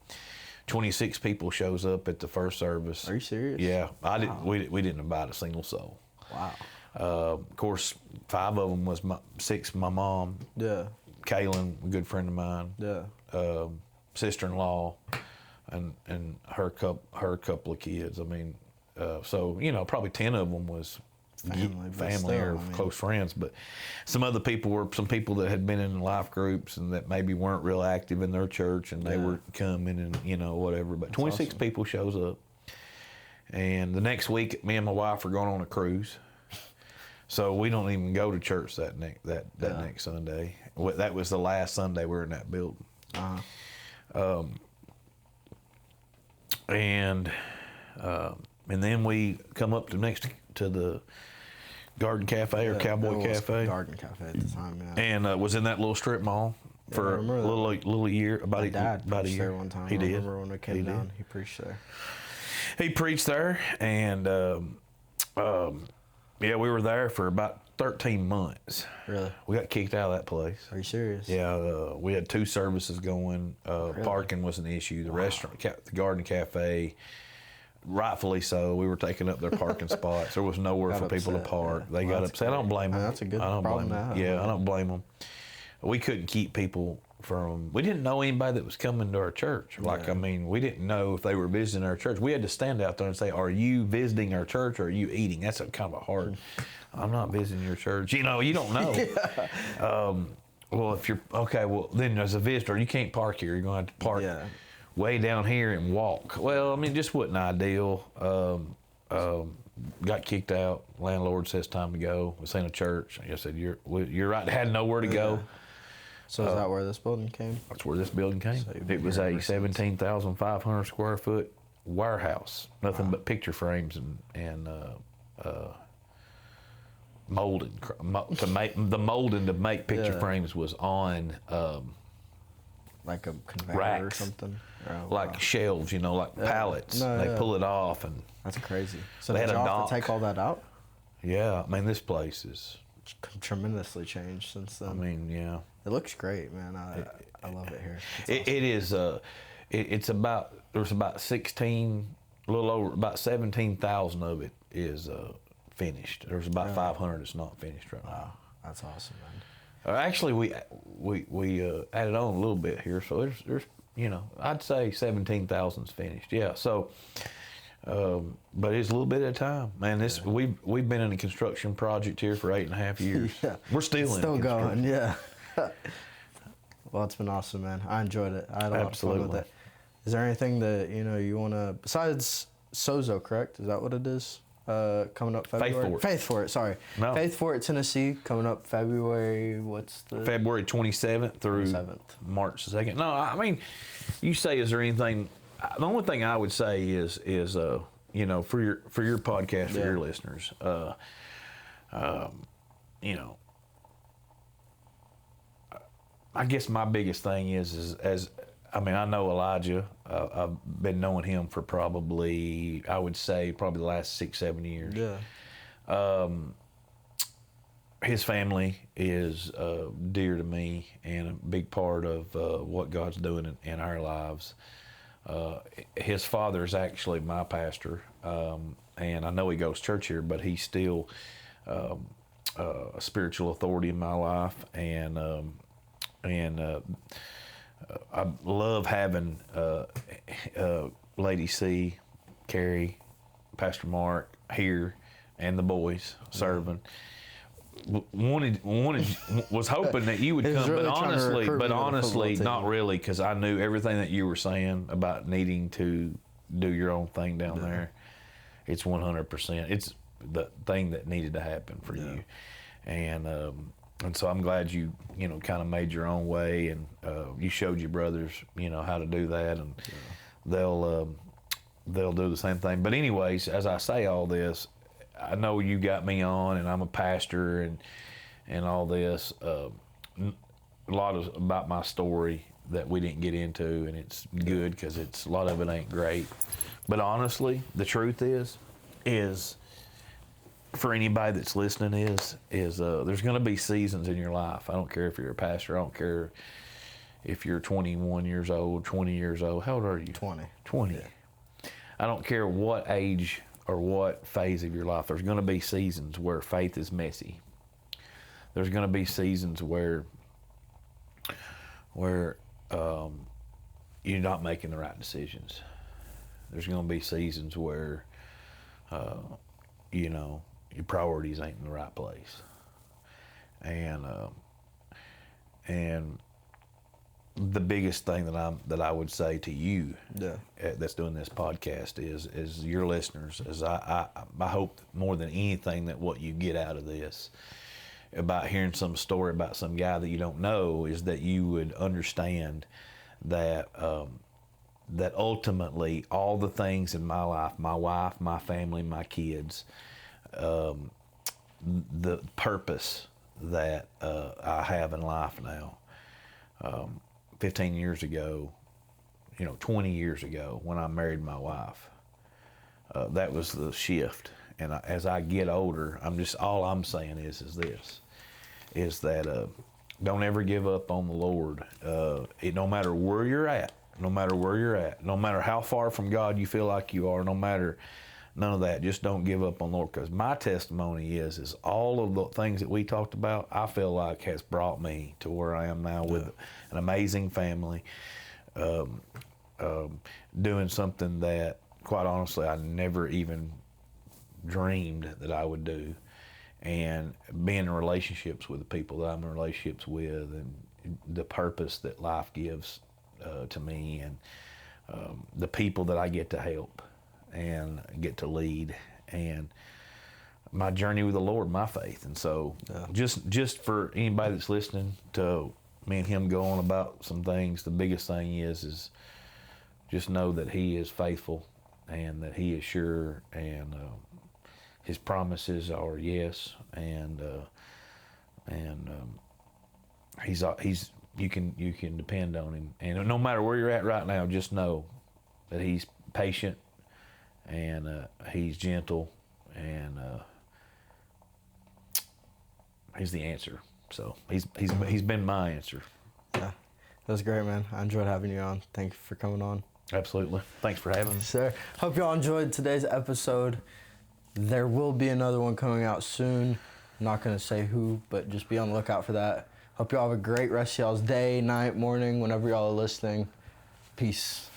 26 people shows up at the first service. Are you serious? Yeah, I didn't. We didn't invite a single soul. Wow. Of course, 5 of them was 6 my mom. Kaylin, a good friend of mine. Sister-in-law, and her couple of kids. I mean, so you know, probably 10 of them was family or close friends. But some other people were some people that had been in life groups and that maybe weren't real active in their church, and they were coming and you know whatever. But 26 people shows up, and the next week, me and my wife are going on a cruise. So we don't even go to church that next Sunday. That was the last Sunday we were in that building. And then we come up to the Garden Cafe or Cowboy it was Cafe. Garden Cafe at the time, yeah. And was in that little strip mall for a little year, about a year. There one time. He I did. remember when it came down, he preached there. He preached there, and yeah, we were there for about 13 months. Really? We got kicked out of that place. Are you serious? Yeah, we had 2 services going. Really? Parking was an issue. The restaurant, the Garden Cafe, rightfully so. We were taking up their parking spots. There was nowhere for people to park. Yeah. They got upset. I don't blame them. That's a good problem to have. Yeah, I don't blame them. We couldn't keep people from. We didn't know anybody that was coming to our church. Like, I mean, we didn't know if they were visiting our church. We had to stand out there and say, "Are you visiting our church or are you eating?" That's a kind of a hard. I'm not visiting your church. You know, you don't know. Well, if you're okay, well then as a visitor, you can't park here. You're going to have to park way down here and walk. Well, I mean, it just wasn't ideal. Got kicked out. Landlord says time to go. We seen a church. I said, "You're right." Had nowhere to go. So is that where this building came? That's where this building came. So it was a 17,500 square foot warehouse. Nothing but picture frames and molding. To make the molding to make picture frames was on like a conveyor racks, or something, like shelves, you know, like pallets. They pull it off, and that's crazy. So they did had y'all a have to take all that out? Yeah, I mean, this place is tremendously changed since then. I mean, yeah, it looks great, man. I love it here. It is. It's about there's about 16, a little over about 17,000 of it is finished. There's about 500 that's not finished right now. Wow, that's awesome, man. Actually, we added on a little bit here, so there's you know, I'd say 17,000's finished. Yeah, so. But it's a little bit at a time, man. We've been in a construction project here for 8.5 years. We're still going. Yeah. Well, it's been awesome, man. I enjoyed it. I had a lot of fun with it. Is there anything that you want to besides Sozo? Correct? Is that what it is? Coming up February. Faith for It. Sorry. No. Faith for It, Tennessee. Coming up February. What's the February 27th through 27th. March 2nd. No, I mean, you say, is there anything? The only thing I would say is you know, for your podcast, for your listeners, you know, I guess my biggest thing is I mean, I know Elijah. I've been knowing him for probably the last 6-7 years. Yeah. His family is dear to me and a big part of what God's doing in our lives. His father is actually my pastor, and I know he goes to church here, but he's still a spiritual authority in my life, and I love having Lady C, Carrie, Pastor Mark here, and the boys serving. Was hoping that you would come, really but honestly, not really, because I knew everything that you were saying about needing to do your own thing down there. It's 100%. It's the thing that needed to happen for you, and so I'm glad you kind of made your own way, and you showed your brothers how to do that, and they'll do the same thing. But anyways, as I say all this, I know you got me on, and I'm a pastor, and all this. A lot about my story that we didn't get into, and it's good because a lot of it ain't great. But honestly, the truth is for anybody that's listening is there's going to be seasons in your life. I don't care if you're a pastor. I don't care if you're 21 years old, 20 years old. How old are you? 20. 20. Yeah. I don't care what age or what phase of your life. There's going to be seasons where faith is messy. There's going to be seasons where you're not making the right decisions. There's going to be seasons where your priorities ain't in the right place. And the biggest thing that I would say to you that's doing this podcast is your listeners, is I hope more than anything that what you get out of this about hearing some story about some guy that you don't know is that you would understand that that ultimately all the things in my life, my wife, my family, my kids, the purpose that I have in life now. 15 years ago, 20 years ago, when I married my wife, that was the shift. And as I get older, all I'm saying is this, is that don't ever give up on the Lord. No matter where you're at, no matter how far from God you feel like you are, none of that, just don't give up on the Lord. Because my testimony is all of the things that we talked about, I feel like has brought me to where I am now with an amazing family, doing something that, quite honestly, I never even dreamed that I would do, and being in relationships with the people that I'm in relationships with, and the purpose that life gives to me, and the people that I get to help and get to lead, and my journey with the Lord, my faith. And so just for anybody that's listening to me and him go on about some things, the biggest thing is just know that he is faithful and that he is sure, and his promises are yes, and he's you can depend on him. And no matter where you're at right now, just know that he's patient, and he's gentle, and he's the answer. So he's been my answer. Yeah, that was great, man. I enjoyed having you on. Thank you for coming on. Absolutely. Thanks for having me. Sir, hope y'all enjoyed today's episode. There will be another one coming out soon. I'm not going to say who, but just be on the lookout for that. Hope y'all have a great rest of y'all's day, night, morning, whenever y'all are listening. Peace.